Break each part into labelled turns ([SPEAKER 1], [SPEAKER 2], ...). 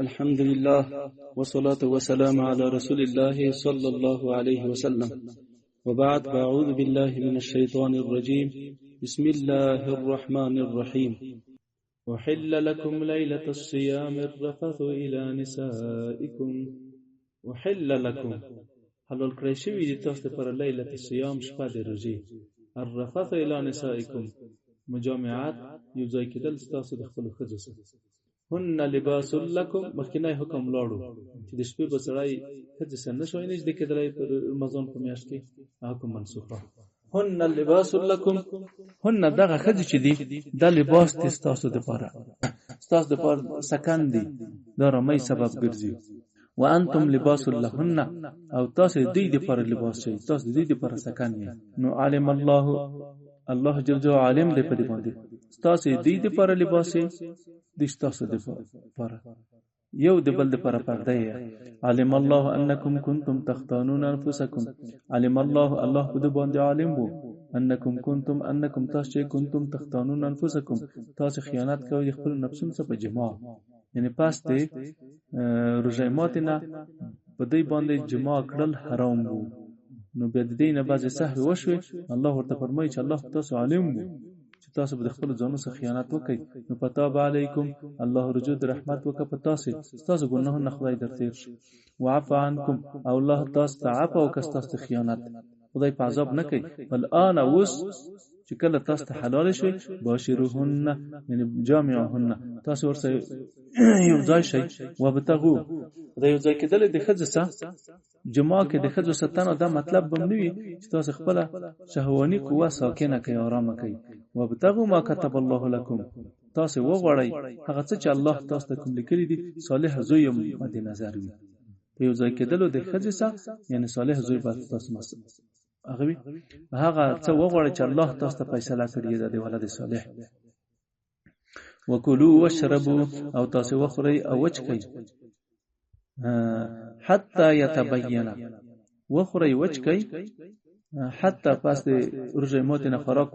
[SPEAKER 1] الحمد لله والصلاة والسلام على رسول الله صلى الله عليه وسلم وبعد فأعوذ بالله من الشيطان الرجيم بسم الله الرحمن الرحيم وحل لكم ليلة الصيام الرفث إلى نسائكم وحل لكم حلال کړی شوی دی تاسو پر لیلة الصيام شپه د روزې الرفث إلى نسائكم مجامعات یو ځای کېدل تاسو د خپل ښځو سره هن لباس لكم مخکنی حکم لاړو چې د شپې په سړی ښځې سره نشوی نږدې کېدلی په رمضان په میاشت کې حکم منسوخه هن لباس لكم هن دغه ښځې چې دي دا لباس دي ستاسو دپاره ستاسو دپاره سکن دي دا رمۍ سبب ګرځي وانتم لباس لهن او تاسو دوی دپاره لباس شئ تاسو دوی دپاره سکن یې نو علم الله جل جلاله عالم دی په دې باندې ستاسو دوی دپاره لباس یې د ستاسو دپاره یو د بل دپاره پرده یې علم الله انکم کنتم تختانون انفسکم علم الله په دې باندې عالم وو انکم تاسو چې کنتم تختانون انفسکم تاسو خیانت کوئ د خپل نفسونو سره په جماع یعنی پس د روژه ماتې نه په دې باندې جماع کړل حرام وو نو بیا د دې نه بعضې سهوې وشوې الله ورته فرمایي چې الله تاسو عالم وو چې تاسو به د خپل ځانونو سره خیانت وکړئ نو فتاب علیکم الله رجوع د رحمت وکړه په ستاسو ګناهونه خدای در تېر شي وعفو عنکم او الله تاسو ته عفو وکړه ستاسو خیانت خدای په عذاب نه کوي الآن اوس چې کله تاسو ته حلال شوي باشروهن یعنی جامعهن تاسو ورسره یو ځای شئ وابتغوا دا یو ځای کېدل د ښځو سره جماع کې د ښځو ستنو دا مطلب به نه وي چې تاسو خپله شهواني قوه ساکنه کوي ارامه کوي وابتغوا ما كتب الله لكم تاسو وغواړئ هغه څه چې الله تاسو ته کوم لیکلي دي صالح زوی مد نظر وي په یو ځای کېدلو د ښځې سره یعنی صالح زوی به تاسو هغه څه وغواړئ چې الله تاسو ته فیصله کړې ده د ولد صالح وکلوا واشربوا او تاسو وخورئ او وچکئ حتی یتبین وخورئ وچکئ حتی پس د روژه ماتې نه خوراک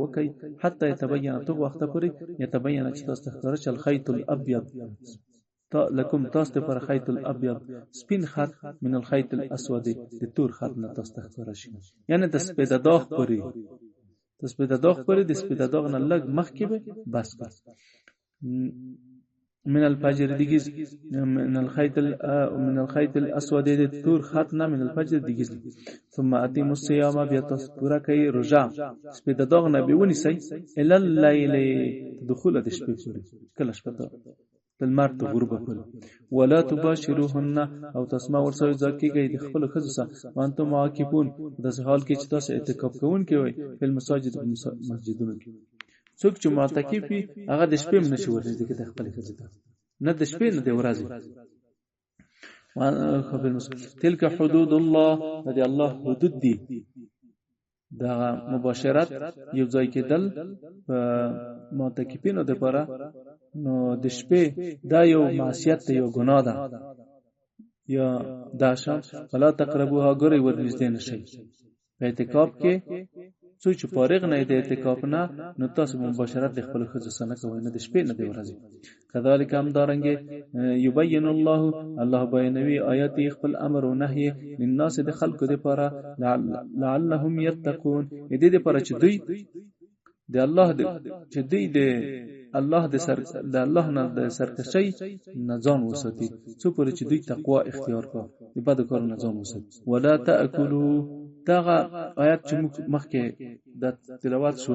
[SPEAKER 1] وکئ حتی یتبین تر وخته پورې یتبین چې تاسو ته ښکاره شي الخیط الابیض لکم تاسو ته پر خیط الابیض سپین خط من الخیط الاسود د تور خط نه تاسو ته ښکاره شي یعنی د سپیده داغ پورې د سپیده داغ نه لږ مخکې به بس کړه من الفجر دیگیز من الخیط الاسود د تور خط نه من الفجر دیگیز ثم اتموا الصيام بیا تاسو پورا کوي روژه سپیده داغ نه به ونیسئ الی اللیل دخول د شپې پورې کله شپه المرء غربه پورې ولا تباشروهن او تسمع ورسره ځکه د خپل ښځو سره وانتم عاکفون د حال کې چې تاسو اعتکاف کوونکي وي په مساجد مسجدونو کې څوک چې معتکف وي هغه د شپې هم نشي ورته کې د خپل ښځې ته نه د شپې نه د ورځې تلک حدود الله د الله حدود دي دا مباشرت یو ځای کېدل په معتکفینو دپاره نو د شپې دا یو معصیت یو ګناه ده یا دا شان فلا تقربوها ګورئ ورنږدې نشئ په اعتکاف کې څوک چې فارغ نه د اعتکاف نه نو تاسو مباشرت د خپل ښځو سره نه کوئ نه د شپې نه د ورځې کذالک همدارنګې یبین الله بیانوي آیات خپل امر او نهي للناس د خلکو دپاره لعلهم یتقون دې دپاره چې دوی د الله نه د سرکشۍ نه ځان وساتي څو پورې چې دوی تقوا اختیار کړه د بدو کارو نه ځان وساتي ولا تاکلوا دغه آیات چې مخکې د تلاوت شو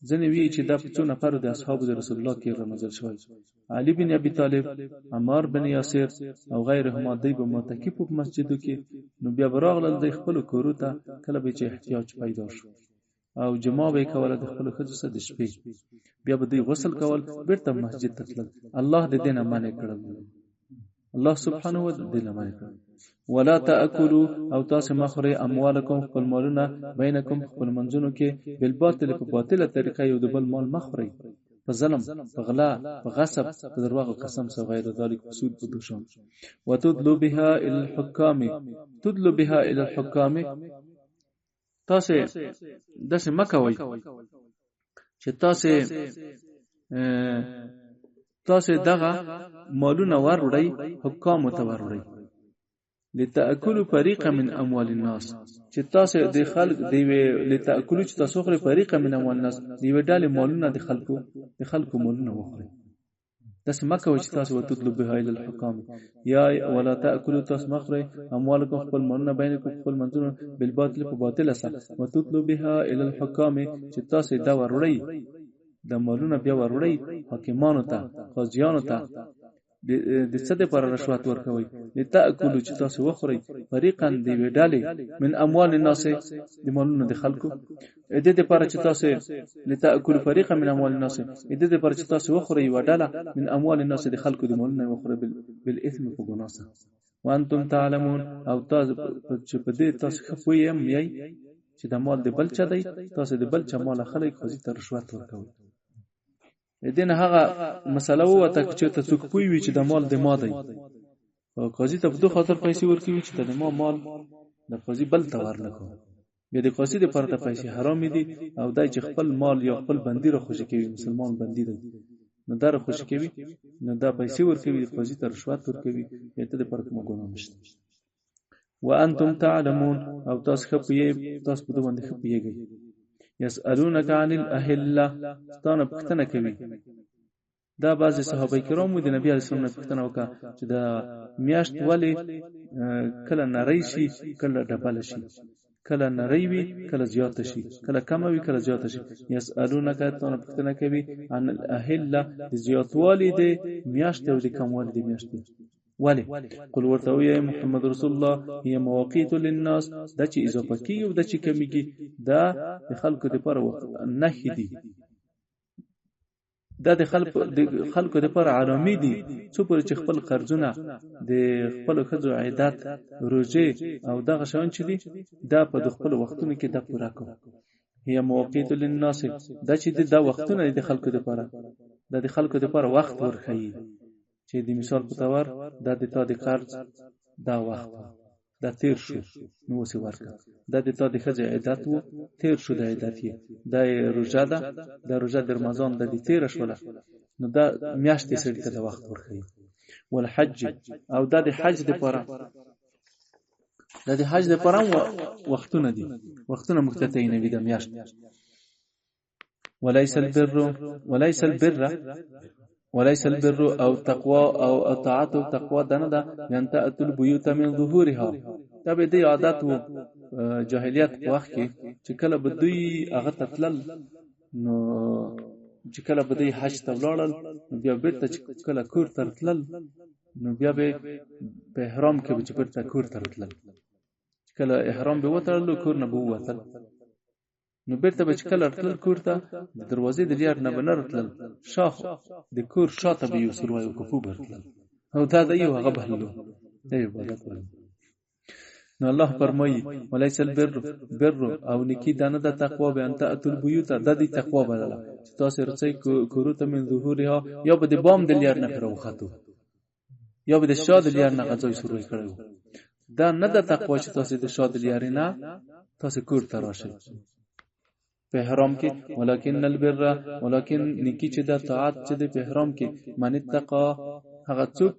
[SPEAKER 1] ځنې وی چې دا په څو نفرو د اصحابو د رسول الله کې رمضان شوی علي بن ابي طالب عمار بن یاسر او غیرهما دوی په معتکف په مسجدو کې نو بیا براغلل د خپل کورو ته کله به چې احتیاج پیدا شو او جماع به کوله د خپل ښځو سره د شپې بیا به دوی غسل کول بیرته مسجد ته تلل الله د دې نه منع کړل الله سبحانه و تعالی منع کړل ولا تاكلوا او تاسو مخوري اموالکم خپل مالونه بینکم خپل منځونو کې بالباطل په باطله طریقه یو د بل مال مخوري په ظلم په غلا په غصب په دروغ قسم سره غیر ذلك سود په دوشم وتدلوا بها الى الحكام تاسو داسې مکوئ چې تاسو تاسو دغه مالونه وروړي حکام ته وروړي لتاکلوا فريقا من اموال الناس چې تاسو د خلق دی لتاکلوا چې تاسو خوري فريقا من اموال الناس دی وډاله مالونه د خلقو مالونه وخوري تاسو مکه چې تاسو وتطلب به الى الحكام یا ولا تاکلوا تاسو مخري اموالکم خپل مالونه بینکم خپل منځونه بالباطل په باطل سره وتطلب بها الى الحكام چې تاسو دا وروړي د مالونه بیا وروړي حاکمانو ته قاضیانو ته د څه د پر رشوت ورکوي لتاکلوا چې تاسو وخوري فريقا دی وډاله من اموال الناس د مالونو د خلکو د دې پر چې تاسو لتاکلوا فريقا من اموال الناس د دې پر چې تاسو وخوري وډاله من اموال الناس د خلکو د مالونو وخوري بالاثم په ګناه سره وانتم تعلمون او تاسو چې په دې تاسو خفویم یی چې د مال د بل چا دی تاسو د بل چا مال خلک خو ته رشوت ورکوي دین هغه مسله وته چې ته څوک پوي وي چې د مال د ما دی او قاضي ته په دوه خاطر پیسې ورکوي چې د ما مال د قاضي بل تور نه کوي بیا د قاضي د پرته پیسې حرام دي او دای چې خپل مال یا خپل بندي را خوشی کوي مسلمان بندي دی نو دا را خوشی کوي نو دا پیسې ورکوي قاضي ته رشوت ورکوي ته د پرته مګونو نشته وانتم تعلمون او تاسو خپې تاسو په دوه باندې خپېږئ يسألونك عن الأهلة ستانه پختنه کوي دا بعض صحابه کرامو د نبی علیه السلام پختنه وکړه چې دا میاشت ولی کله نری شي کله ډبل شي کله نری وي کله زیات شي کله کم وي کله زیات شي يسألونك ستانه پختنه کوي عن الأهلة د زیاتوالی د میاشت او د کموالی د میاشت ولی قل ورته وی محمد رسول الله هي مواقیت للناس د چې اضافه کیږي او د چې کمیږي دا د خلکو لپاره وخت نه دي دا د خلکو لپاره عالمي دي څو پر چې خپل قرضونه د خپل خزو عیدات روزه او دغه شون چې دي دا په خپل وختونو کې د پوره کوي هي مواقیت للناس دا چې د وختونه د خلکو لپاره د خلکو لپاره وخت ورخی چې د مثال په تور د تا د قرض دا وخت د تیر شو نو وسی ورکړه د تا د خځه عیدات وو تیر شو د عیدات یې د روزه ده د روزه د رمضان د تیر شوله نو دا میاشتې سره د وخت ورخی والحج او د حج د لپاره د حج د لپاره وختونه دي وختونه مختتین وي د میاشت وليس البر او تقوى او اطاعت او تقوى دنه ده ينتأت البيوت من ظهورها تبه دې عادت وو جاهلیت په وخت کې چې کله به دوی هغه تتلل نو چې کله به دوی حج ته ولاړل بیا بیرته کله کور ترتلل نو بیا به په احرام کې به بیرته کور ترتلل کله احرام به وترل کور نه به وتل نو بیرته به کله ترتل کور ته د دروازې د لیار نه بنرتل شاخ د کور شاته به یو سروي او کفو برتل او دا د یو هغه بهلو دی عبادت نو الله فرمایي وليس البر او نکی دانه د تقوا به انت اتل بیوت د دې تقوا بدله تاسو رڅي کورو ته من ظهورها یا به د بام د لیار نه راوخاتو یا به د شاد لیار نه غځوي سروي کړو دا نه د تقوا چې تاسو د شاد لیار نه تاسو کور ته راشئ په احرام کې ولکن نکی چې د طاعت چې د احرام کې من تقوا هغه څوک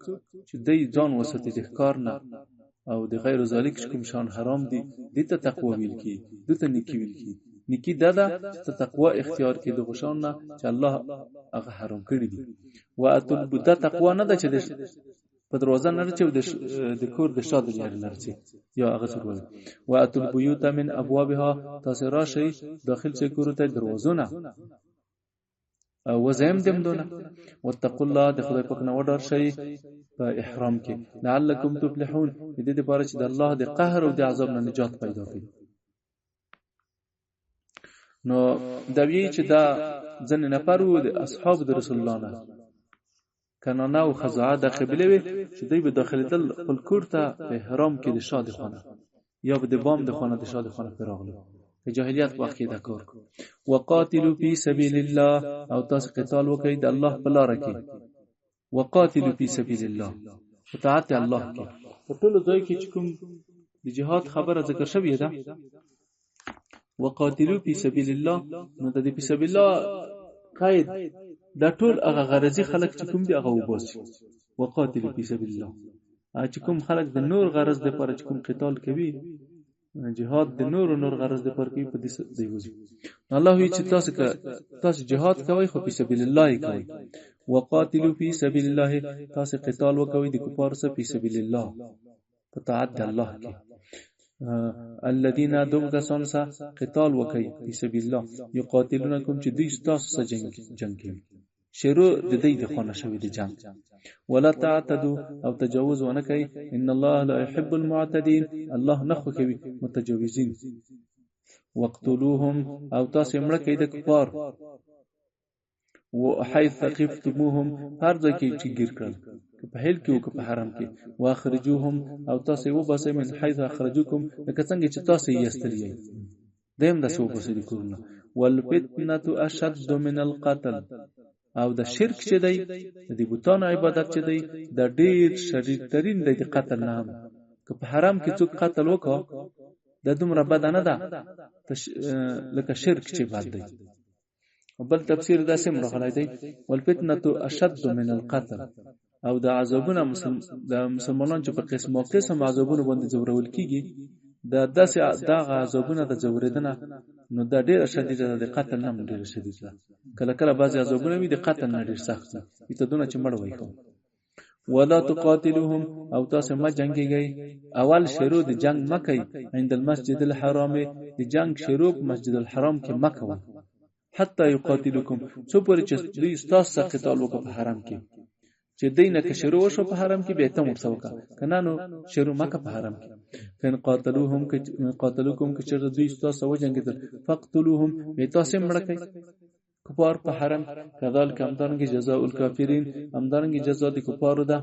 [SPEAKER 1] چې د ځان وسته د ښکار نه او د غیر ذالک کوم شان حرام دي د ته تقوا ویل کی د ته نکی ویل کی نکی دادا چې تقوا اختیار کې د غشان نه چې الله هغه حرام کړی دي واتل بد تقوا نه ده چې په دروازه نه چې د کور د شاد لري لرسي یا هغه سره واتل بیوت من ابوابها تاسو راشي داخل چې کور ته دروازونه او وزم دمدونه واتقوا الله د خدای پاک نه وډار شي په احرام کې لعلکم تفلحون د دې لپاره چې د الله د قهر او د عذاب نه نجات پیدا کړي نو دا وی چې دا ځنه نفرو د اصحاب د رسول الله نه کنانه او خزاعه د قبيله وي چې دوی به داخليدل خپل کور ته په احرام کې د شاد خانه یا به د بام د خانه د شاد خانه پیراغله په جاهلیت وخت کې دا کار وقاتلوا فی سبیل الله او تاسو قتال وکړئ د الله په لار کې وقاتلوا فی سبیل الله اطاعت الله کې په ټول ځای کې چې کوم د جهاد خبره ذکر شوې ده وقاتلوا فی سبیل الله نو د فی سبیل الله قید دا ټول هغه غرضی خلک چې کوم دی هغه وباسي. وقاتل فی سبیل الله، چې کوم خلک د نور غرض لپاره چې کوم قتال کوي، جهاد د نور غرض لپاره کوي، په دې دی وځي. الله وی چې تاسو جهاد کوي خو په سبیل الله کوي. وقاتلوا فی سبیل الله، تاسو قتال وکوي د کفار سره په سبیل الله، په طاعت الله کې. الذين دغسان سا قتال وکي په سبیل الله، یقاتلونکم چې دوی تاسو سره جنگ کوي. شروع د دې د خونه شوی د جنگ. ولا تعتدوا او تجاوز ونه کوي، ان الله لا يحب المعتدين، الله نخو کوي متجاوزین. وقتلوهم او تاسو مړه کوي د کفار، وحيث ثقفتموهم هر ځکه چې ګیر کړل، په هیل کې او په حرم کې. واخرجوهم او تاسو وباسئ من حيث اخرجوكم، لکه څنګه چې تاسو یې استلئ، دیم د سو وباسئ د کورونه. والفتنه اشد من القتل، او د شرک چې دی د بوتانو عبادت چې دی د ډیر شدید ترین دی د قتل نه هم. که په حرم کې څوک قتل وکړي د دومره بد نه ده لکه شرک چې بد دی. بل تفسیر دا سم راغلی دی، والفتنه اشد من القتل، او د عذابونه د مسلمانانو چې په قسم عذابونه باندې ځورول کیږي، د داسې دغه عذابونه د ځوریدنه نو د ډیر شدید د قتل نه ډیر شدید ده. کله کله بعضی عذابونه وي د قتل نه ډیر سخت دي، ته دونه چې مړ وای خو. ولا تقاتلوهم او تاسو ما جنگيږئ، اول شروع د جنگ مکه عند المسجد الحرام، د جنگ شروع مسجد الحرام کې مکه و. حتی یقاتلوکم، څو پورې چې دوی تاسو سره قتال وکړي په حرم کې، چې دینه کې شروع شو په حرم کې به ته مرتوکا کنه نو شروع مکه په حرم کې. کین قاتلوکم که چېرته دوی تاسو وجنګیدل، فقتلوهم به تاسو مړه کړئ کفار په حرم. کذالک همدارنګه جزاء الکافرین، همدارنګه جزاء د کفارو ده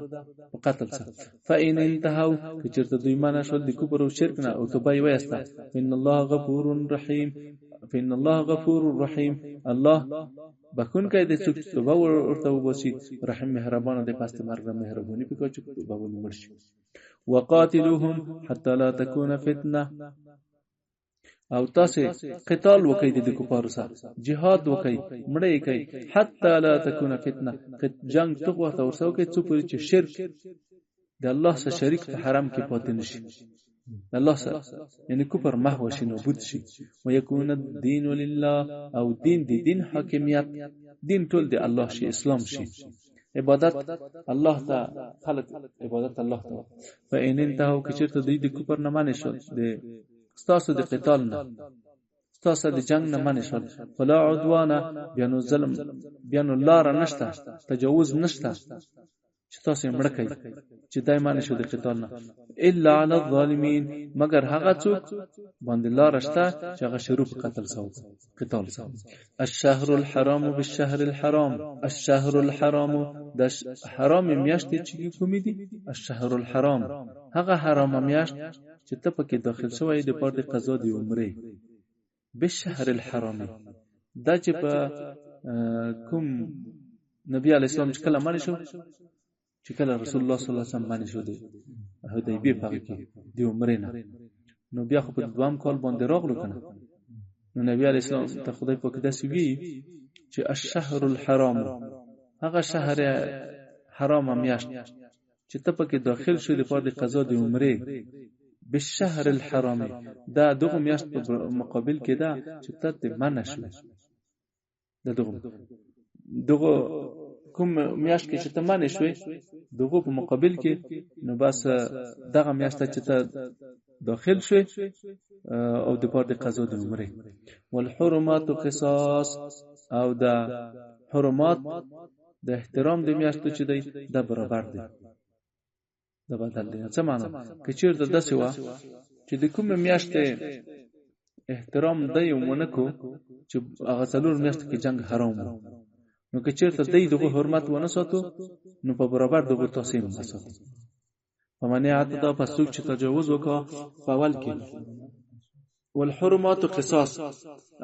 [SPEAKER 1] په قتل سره. فإن انتهوا که چېرته دوی منع شول د کفر او شرک نه او توبه یې وایسته، ان الله غفور رحیم، فإن الله غفور رحیم، الله بخون کوي د څوک توبه ورته وباسي، رحیم مهربان دی، پاسته مرګ مهرباني پکې چې توبه ونمرشي. وقاتلوهم حتى لا تكون فتنه، او تاسو قتال وکړئ د کفارو سره، jihad وکړئ، مړی کوي، حتى لا تكون فتنه، جنگ تو ورته ورسو کوي څو پورې چې شرک د الله سره شریک په حرم کې پاتې نشي، الله سره یعنی کفر محو شي، نابود شي. ويكون الدين لله، او دین حاکمیت، دین ټول دی الله شي، اسلام شي، عبادت الله ته، خلق عبادت الله ته. فإن انتهوا که چېرته دوی د کفر نه منع شول، د ستاسو د قتال نه، ستاسو د جنگ نه منع شول، فلا عدوان، بیانو ظلم، بیانو لار نشته، تجاوز نشته چې تاسو مړه کوي چې دایمانه شو د قتال نه، الا علی الظالمین، مگر هغه څوک باندې لار شته چې هغه شروع په قتل سره قتال سره. الشهر الحرام بالشهر الحرام، الشهر الحرام د حرام میاشت چې کومې دي، الشهر الحرام هغه حرام میاشت چې ته پکې داخل شوی د پاره د قضا دی عمره. بالشهر الحرام دا چې په کوم نبی علی السلام چې کله مړ شو، چې کله رسول الله صلی الله علیه وسلم باندې شو دی حدیبیه پاره کې دی عمره نه، نو بیا خو په دوام کال باندې راغلو کنه، نو نبی علیہ السلام ته خدای پاک داسې وی چې الشهر الحرام هغه شهر حرام میاشت چې ته پکې داخل شې د پاره قضا د عمره. بالشهر الحرام دا دغه میاشت په مقابل کې دا چې ته منع شې، دغه کوم میاشت کې چې ته منع شوې دغه په مقابل کې، نو بس دغه میاشت چې ته داخل شوې او د پاره قضا د عمره. والحرمات قصاص، او دا حرمات د احترام د میاشتو چې دی دا برابر دی، دا بدل دی. څه معنی؟ که چیرته داسې و چې د کوم میاشت احترام دی ونکو چې هغه څلور میاشت کې جنگ حرام و، نو که چیرته دی دغه حرمت ونه ساتو، نو په برابر دغه تاسیم وساتو. په معنی عادت په څوک چې تجاوز وکړه په اول کې. والحرمات قصاص،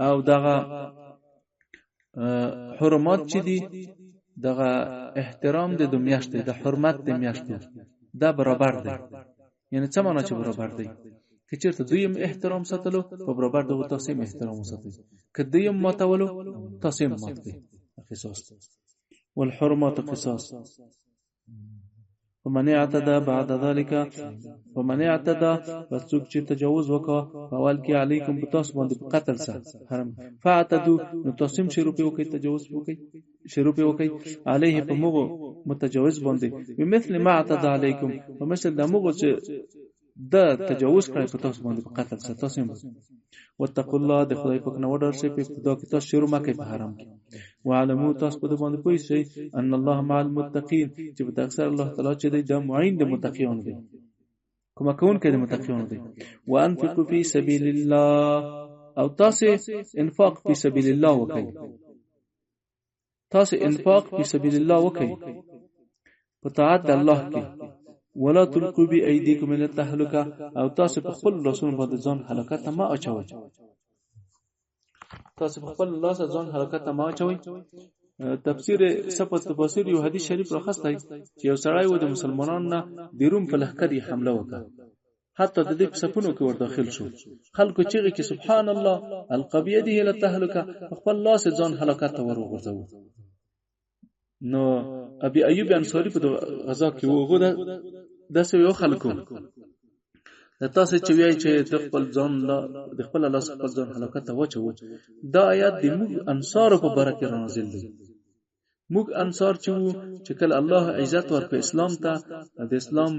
[SPEAKER 1] او دغه حرمات چې دي دغه احترام د میاشتې، د حرمت د میاشتې دا برابر دی. یعنی څه معنی چې برابر دی؟ که چیرته دویم احترام ساتلو په برابر دغه تاسیم احترام وساتي، که دویم ماتولو تاسیم مات کړي، قصاص. والحرمة قصاص. فمن اعتدى بعد ذلك فڅوک چې تجاوز وکړه فاول کې علیکم بتاس باندې په قتل سره حرام فاعتدوا نو تاسو شروع وکړئ تجاوز وکړئ علیه په موږ متجاوز باندې بمثل ما اعتدى علیکم فمثل د موږ چې د تجاوز کړی په تاسو باندې په قتل سره تاسو واتقوا الله د خدای په کنه وډر شي په ابتدا کې تاسو شروع مکه په حرام کې وعلموا تاسو په باندې پوي شي ان الله مع المتقين چې په اکثر الله تعالی چې د معین د متقین دی کومه کون کې د متقین دی وانفقوا فی سبیل الله او تاسو انفاق فی سبیل الله وکړئ تاسو انفاق فی سبیل الله وکړئ په طاعت د الله کې ولا تلقوا بأيديكم الى التهلكه او تاسو په خپل لاسونو باندې ځان هلاکت ما اچوي تفسیر صفت تفسیر یو حدیث شریف راخسته چې یو سړی و د مسلمانانو نه د روم په لښکر یې حمله وکړه حتی د دې په صفونو کې ور داخل شو خلکو چیغې کې سبحان الله القبیه دی الى التهلكه خپل لاس ځان هلاکت ته ور وغورځاو نو ابي ايوب انصاري په غزا کې وګو د څه یو خلکو تاسو چې وایي چې د خپل ځان د خپل الله خپل ځان هلاکت ته وچو دا آیات د موږ انصار په برکت نازل دي موږ انصار چې کله الله عزت ورکړ اسلام ته د اسلام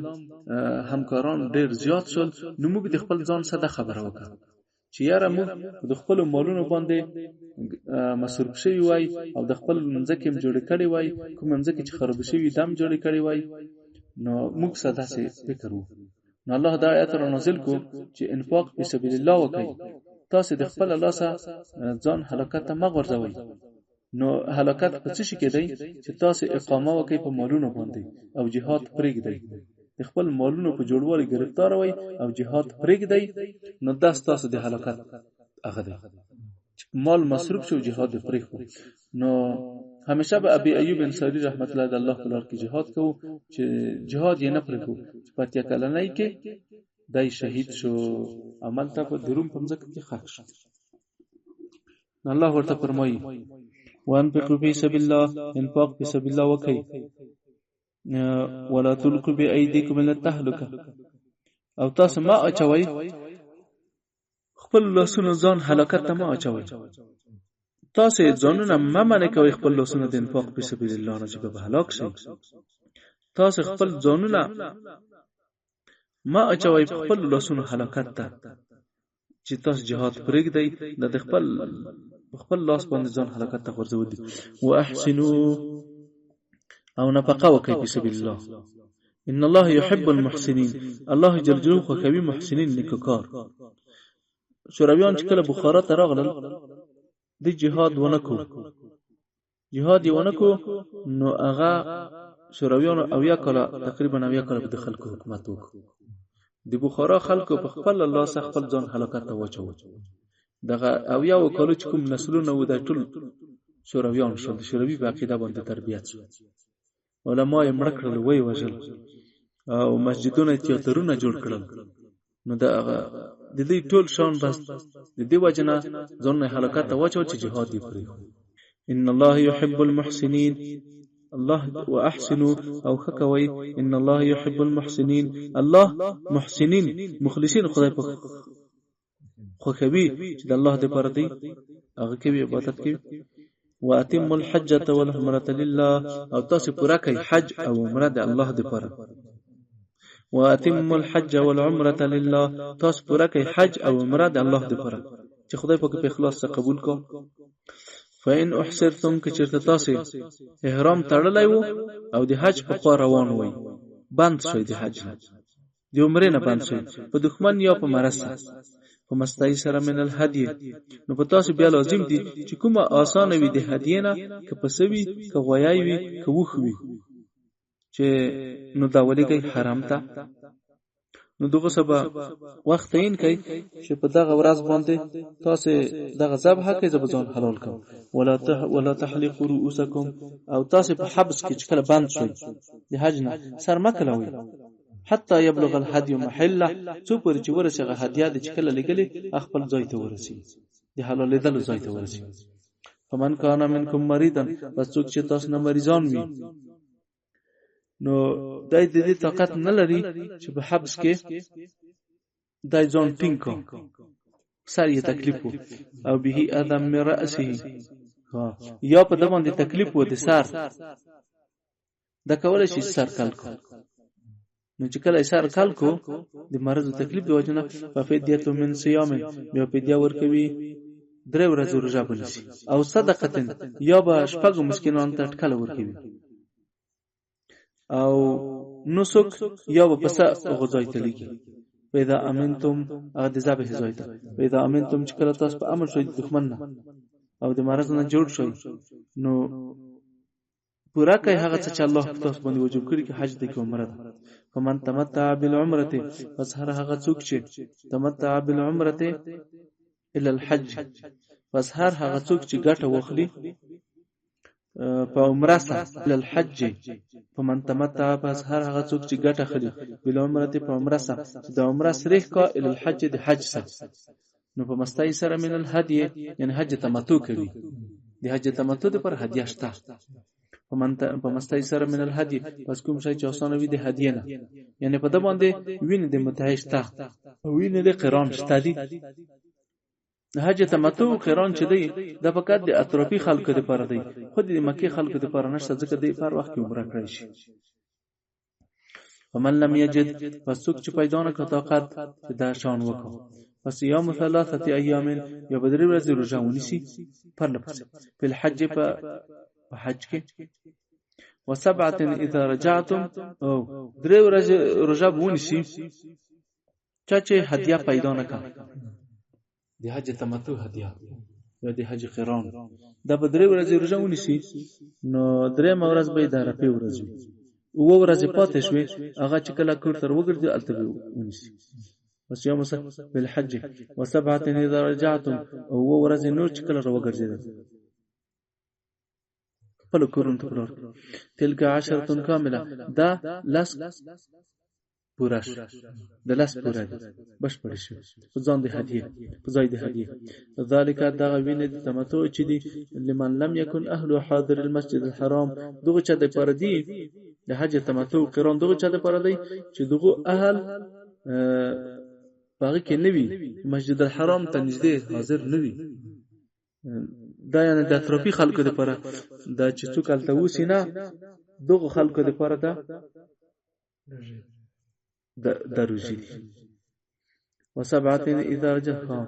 [SPEAKER 1] همکاران ډېر زیات شول نو موږ د خپل ځان سره خبره وکړه چې یاره موږ د خپل مالونو باندې مصرف شوی وای او د خپل منځکه جوړ کړی وای کوم منځکه چې خراب شوی دم جوړ کړی وای نو موږ ساده سي فکر وو نو الله دا آیت را نازل کو چې انفاق په سبیل الله وکړي تاسو د خپل الله سره ځان هلاکت ته مغورځوي نو هلاکت په څه شي کې دی چې تاسو اقامه وکړي په مالونو باندې او jihad پرېږدئ د خپل مالونو په جوړوالي گرفتار وي او jihad پرېږدئ نو تاسو د هلاکت هغه دی مال مصروف شو jihad پرېخو نو همیشه به ابي ايوب انصاري رحمت الله علیه الله په لار کې jihad کوو چې jihad یې نه پرېخو چې پاتیا کلنۍ کې دای شهید شو عمل ته په دروم په ځکه کې خاک شو الله ورته فرمایي وانفقوا في سبيل الله انفاق في سبيل الله وکي ولا تلقوا بأيديكم الى التهلكه او تاسو ما اچوي خپل لاسونو ځان هلاکت ته ما اچوي تاسو ځانونه ما منه کوي خپل لاسونو د انفاق په سبيل الله نه چې به هلاک شي تاسو خپل ځانونه ما اچوي خپل لاسونو هلاکت ته چې تاسو jihad پرېږدئ د خپل لاس باندې ځان هلاکت ته ورځول دي واحسنوا او نفقه وکي په سبيل الله ان الله يحب المحسنين الله جل جلاله خوښوي محسنین نیکوکار شورویان چې کله بخارا ته راغلل د jihad ونکو نو هغه شورویان او یا کله تقریبا او یا کله د خلکو حکومت وکړ د بخارا خلکو په خپل الله سره خپل ځان هلاکت ته واچو دغه او یا وکالو چې کوم نسلونه و د ټول شورویان شو د شوروي په عقیده باندې تربیت شو علماء یې مړ کړل وای وژل او مسجدونه تیاترونه جوړ کړل نو د دې ټول شان بس د دې وجنه ځان هلاکت ته واچو چې jihad یې پرې ان الله يحب المحسنين الله واحسنوا او خکوي ان الله يحب المحسنين الله محسنين مخلصين خدای په خوخوي چې د الله د پر دی هغه کې عبادت کوي واتم الحجه والعمره لله او تاسو پورا کوي حج او عمره د الله د پر واتم الحج والعمره لله تاسو پورا کوي حج او عمره د الله د پر چې خدای په اخلاص سره قبول کو فإن احسرتم کچرته تاسو احرام تړلای وو او د حج په خوا روان وای بند شوی د حج د عمره نه بند شوی په دښمن یا په مرز فمستای سره من الهدی نو په تاسو بیا لازم دي چې کومه آسان وي د هدیه نه که پسوي که غویای وي که وخوي چې نو دا ولې کوي حرام ته نو دغه سبا وخت عین کوي چې په دغه ورځ باندې تاسو دغه ذبح کوي ځبځون حلال کوم ولا تحلقوا رؤوسکم او تاسو په حبس کې چې کله بند شوي د حج نه سر مکلوي حتی یبلغ الهدی محله څو پر چې ورسېغه هدیه د چکل لګلې خپل ځای ته ورسي د حلال لیدل ځای ته ورسي فمن کان منکم مریضا، پس څوک چې تاسو نه مریضان وي، نو دای د دې طاقت نه لري چې په حبس کې دای ځان ټینګ کو، سر یې تکلیف وو، او به ادم من رأسه، یا په دمن د تکلیف وو د سر، د کولای شي سر کال کو. نو چې کله سر کال کو د مرض تکلیف د وجنه، ففدیه من صيام، بیا فدیه ورکوي 3 ورځې روزه بنسي، او صدقه یا به شپږ مسکینان ته ټکل ورکوي، او نسک یا به پس غذای تلګي. پیدا امنتم هغه د ذبح زایته، پیدا امنتم چې کله تاسو په امر شوي دښمن نه او د مرض نه جوړ شوي، نو پورا کوي هغه څه چې الله تاسو باندې وجوب کړی کې حج د کې عمره ده. فمن تمتع بالعمره، پس هغه څوک چې تمتع بالعمره الى الحج، پس هغه څوک چې ګټه وخلی په عمره سره الى الحج، فمن تمتع، پس هغه څوک چې ګټه خلی بالعمره په عمره سره، د عمره سره کا الى الحج د حج سره، نو په مستای سره من الهدی، یعنی حج تمتع کوي، د حج تمتع پر هدیه شته. په مستای سره من الهدی، پس کوم شي چې آسان وي د هدیه نه، یعنی په د باندې وینې د متعشته او وینې د قران شته دي. حج تمتع قران چې دی د فقط د اطرافي خلکو لپاره دی، خود د مکه خلکو لپاره نشته، ځکه د پر وخت کې عمره کړی شي. ومن لم یجد، پس څوک چې پیدا نه کړ طاقت دا شان وکړو، پس یوم 3 ایام، یا بدر ورځې روزه ونیسي پر لپس په الحج، په حج کې، وسبعه اذا رجعتم، او 3 ورځې روزه ونیسي چې هدیه پیدا نه کړ، د حج تمتع هدیه یا د حج قران، دا په 3 ورځې روزه ونیسي، نو 3 ورځ به د عرفه ورځ وي، او ورځې پاتې شوي هغه چې کله کور تر وګرځي الته ونیسي. بس یوم بالحج وسبعه اذا رجعتم، او ورځې نور چې کله وګرځي خپل کورون ته ورور، تلک 10 کامله، دا لاس پورا شو، د لاس پورا دی بشپړ شو په ځان د هدیه، په ځای د هدیه. ذالک دا وینه د تمتع چې دی لمن لم یکن اهل حاضر المسجد الحرام، دغه چا د پر دی د حج تمتع قران، دغه چا د پر دی چې دغه اهل باغ کې نوی مسجد الحرام ته نږدې حاضر نوی، دا یعنی د اطرافي خلکو لپاره دا چې څوک الته وسینه، دغه خلکو لپاره دا دروجي. وسبعه اذا رجعوا،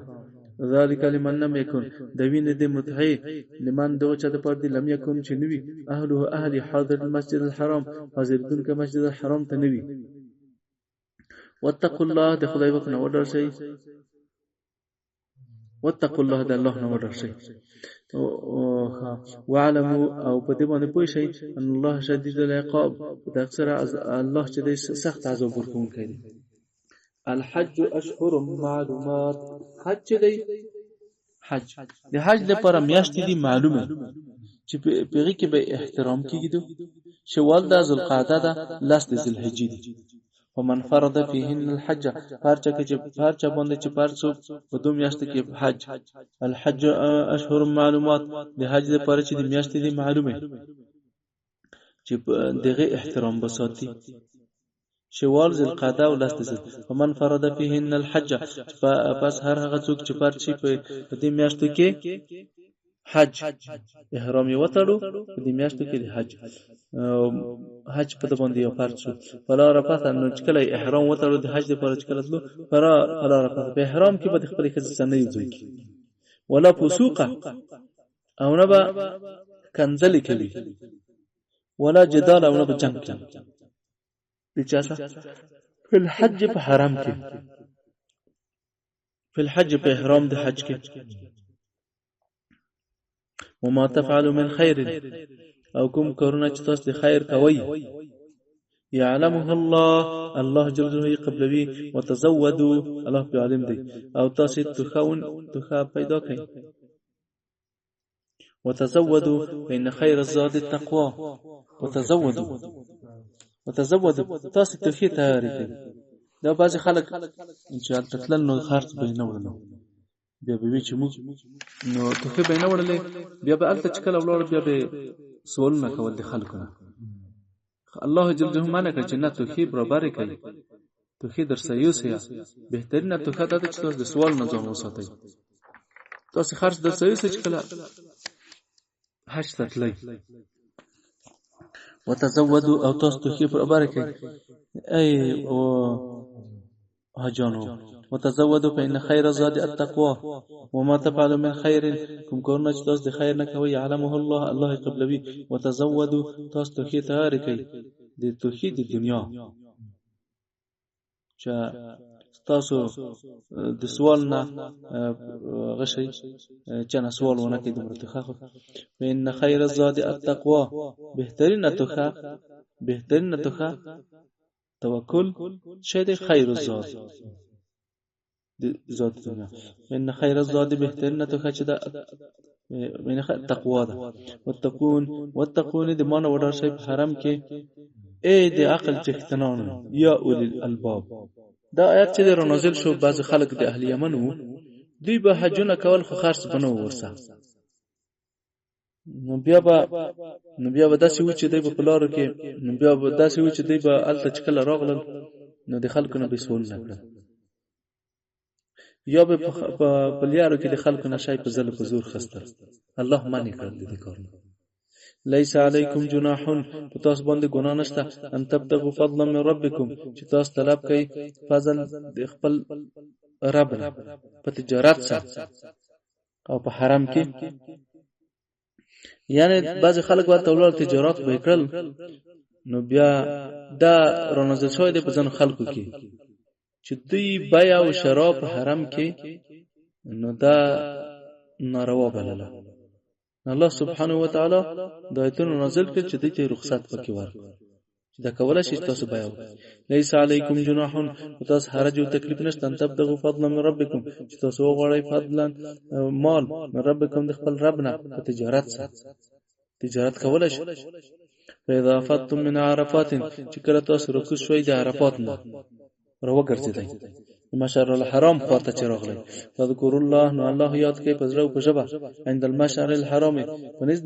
[SPEAKER 1] ذلك لمن لم يكن، دوینه د متحی لمن دغه چا د پر دی لم یکن چې نوی اهله اهل حاضر المسجد الحرام، حاضر دن که مسجد الحرام ته نوی. واتقوا الله، د خدای وک نه وډر شي، واتقوا الله، د الله نه وډر شي. وعلموا، او په دې باندې پوه شئ ان الله شدید العقاب، د اکثر الله چې د سخت عذاب ورکوونکی دی. الحج اشهر معلومات، حج دی، حج د حج لپاره میاشتې دي معلومه چې پیغی کې به احترام کیږي، شوال د ذوالقعده ده، لاس د ذوالحجې دی. ومن فرض فيهن الحج، پارچا کې چې پارچا باندې چې پارڅو په 2 میاشتې کې حج. الحج اشهر معلومات، د حج لپاره چې د میاشتې دي معلومه چې دغه احترام بساتي، شوال ذوالقعده او لاس د ذل. ومن فرض فيهن الحج، پس هر هغه څوک چې پارچي په دې میاشتو کې حج احرام یې وتړو په دې میاشتو کې د حج حج په باندې یو فرض شو. فلا رفث، نو چې کله احرام وتړو د حج لپاره چې کله تلو، فلا رفث، په احرام کې به خپل ښځې سره نه یوځي، ولا فسوق، او نه به کنځلې کوي، ولا جدال، او نه به جنگ کوي. بچاسه په الحج په حرام کې، په الحج په احرام د حج کې. وما تفعل من خير، او کوم کارونه چې تاسو د خیر کوي، يعلمه الله، الله جل جلاله قبلوي. وتزودوا، الله په عالم دی، او تاسو تخا پیدا کړئ. وتزودوا فإن خير الزاد التقوى. وتزودوا تاسو تخي تیاری کړئ. دا بعض خلک چې تطلل نو خرڅ به نه ورنو، بیا به وی چې موږ نو توخې به نه وړلې، بیا به هلته چې کله ولاړ بیا به سوالونه کول د خلکو نه. الله جل جلاله منع کړ چې نه توخې برابرې کوي، توخې در سره یوسئ. بهترینه توخه دا ده چې تاسو د سوال نه ځان وساتئ. تاسو خرڅ در سره یوسئ چې کله حج ته تلئ. وتزودوا او تاسو توخې برابرې کوي. ای او حاجانو وتزودوا فإن خير الزاد التقوى وما تفعلوا من خير کوم کارونه چې تاسو د خیر نه کوئ يعلمه الله، الله قبلوي. وتزودوا تاسو توخې تیارې کوئ د توخې د دنیا، چې تاسو د سوال نه غشئ چې نه سوال ونه کوي. دومره توخه فإن خير الزاد التقوى، بهترینه توخه توکل شه د خیر الزاد د زاد دنیا. ان خیر الزاد بهترینه توخه چې د من تقوا ده. وتقون د مان وړر شي په حرم کې ای د عقل چختنان یا اول الالباب. دا آیات چې نازل شو بعض خلک د اهل یمن وو، دوی به حجونه کول خو خرڅ بنو ورسه. نو بیا به داسې و چې دوی په لارو کې، نو بیا به داسې و چې دوی به هلته چې کله راغلل نو د خلکو نه به سوال نه کړل، یا به په لیارو کې د خلکو نه شی په ځل په زور خستل. الله منع کړل دې کارونه. لیس علیکم جناح، په تاسو باندې ګناه نشته ان تبتغوا فضلا من ربکم، چې تاسو طلب کوي فضل د خپل رب نه په تجارت سره او په حرم کې. یعنی بعض خلک ورته ولر تجارت وکړل، نو بیا دا رانازل شوی دی په ځن خلکو کې چې دوی بیا او شراب په حرم کې، نو دا ناروا بلله. الله سبحانه و تعالی د آیتونو نازل کړ چې دوی ته رخصت پکې ورکړي چې دا کولای شي تاسو بیا. لیس علیکم جناح، تاسو حرج او تکلیف نشته ان تبتغوا فضلا من ربکم، چې تاسو وغواړئ فضلا مال من ربکم د خپل رب نه په تجارت سره. تجارت کولای شي. فاذا افضتم من عرفات، چې کله تاسو رکوع شوي د عرفات نه راوګرځئ مشعر الحرام خواته چې راغلی. فذكر الله، نو الله یاد کوي په زړه او په ژبه عند المشعر الحرام، په نزد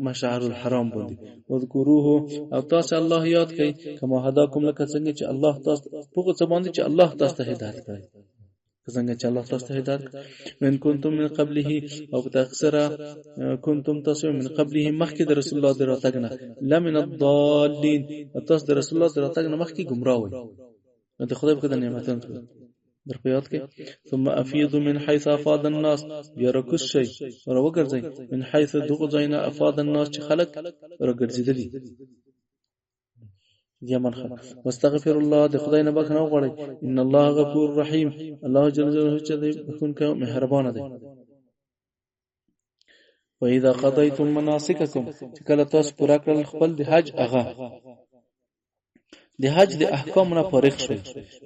[SPEAKER 1] مشعر الحرام باندې. وذكروه، او تاسو الله یاد کوي کما هداکم، لکه څنګه چې الله تاسو په څه باندې چې الله تاسو ته هدایت کوي، څنګه چې الله تاسو ته هدایت. من کنتم من قبله، او تاکثر کنتم تاسو من قبله مخکې د رسول الله دراتګنه لمن الضالین، تاسو د رسول الله دراتګنه مخکې گمراه وي. نو د خدای په نعمتونو در په یاد کې. ثم افیضوا من حيث افاض الناس، بیا راکوز شئ راوګرځئ من حيث دغه ځاینا افاض الناس چې خلق راګرځېدلي یمن خلق. واستغفر الله، د خدای نه بخښنه وغواړئ. ان الله غفور رحیم، الله جل جلاله چې بخښونکی مهربان دی. واذا قضيتم مناسککم، چې کله تاسو پوره کړل خپل د حج هغه د حج د احکام نه فارغ شوي.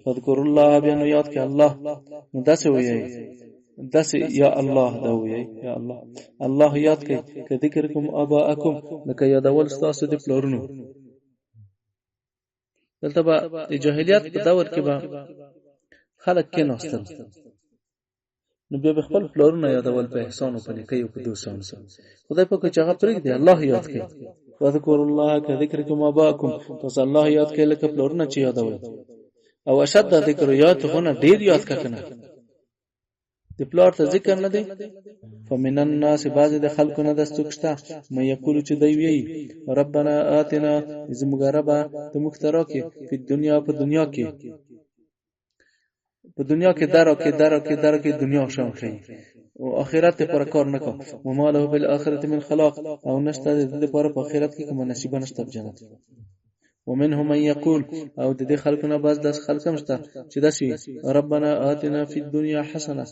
[SPEAKER 1] فذكر الله، بیا نو یاد کې الله، نو داسې وایي داسې یا الله دا وایي یا الله. الله یاد کوي که ذکرکم اباءکم، لکه یادول ستاسو د پلارونو. دلته به د جاهلیت په دور کې به خلک کې ناستل، نو بیا به خپل پلارونه یادول په احسان او په نیکۍ او په دوستانو سره. خدای پاک چې هغه پرېږدي الله یاد کوي. وذكر الله كذكركم اباءكم، تاسو الله یاد کړئ لکه پلارونه چې یادوي. او اشد ذکر یاد غونه ډیر یاد کنه د پلار ته ذکر نه دی. فمن الناس، بعض د خلکو نه دستوکشته مې یقول چې دی وی ربنا آتنا، زموږ ربا ته مخترا کې په دنیا، په دنیا کې درو کې دنیا شان کوي او آخرت پر کار نه کو. وما له بالآخرة من خلاق، او نشته د دې پر په آخرت کې کوم نصیب نشته په جنت. ومنهم من يقول، او د دې خلکو نه بعض د خلک مشته چې داسي ربنا آتنا فی الدنيا حسنه،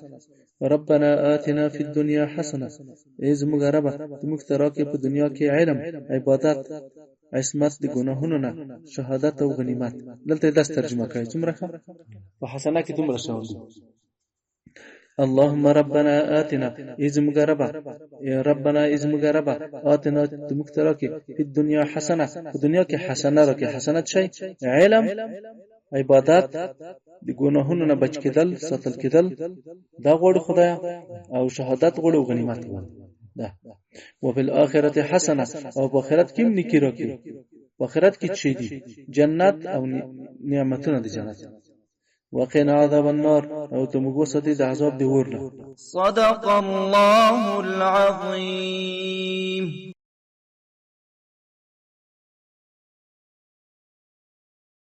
[SPEAKER 1] ربنا آتنا فی الدنيا حسنه، ای زموږ رب ته موږ ته راکې په دنیا کې علم، عبادت، عصمت د ګناهونو نه، شهادت او غنیمت. دلته داس ترجمه کوي څومره په حسنه کې دومره شامل دي. اللهم ربنا آتنا، ای زموږ رب، یا ربنا ای زموږ رب آتنا ته موږ ته راکې په دنیا حسنه، په دنیا کې حسنه راکې. حسنت شي علم، عبادت د ګناهونو نه بچ کېدل ساتل کېدل دا غوړي خدای او شهادت غوړي او غنیمت غوړي ده. او په آخرت حسنه او په آخرت کې نیکی راکړي. په آخرت کې چي دي جنت او نعمتونه د جنت. وقنا عذاب النار او ته موږ وساتي د عذاب د اور نه.
[SPEAKER 2] صدق الله العظیم.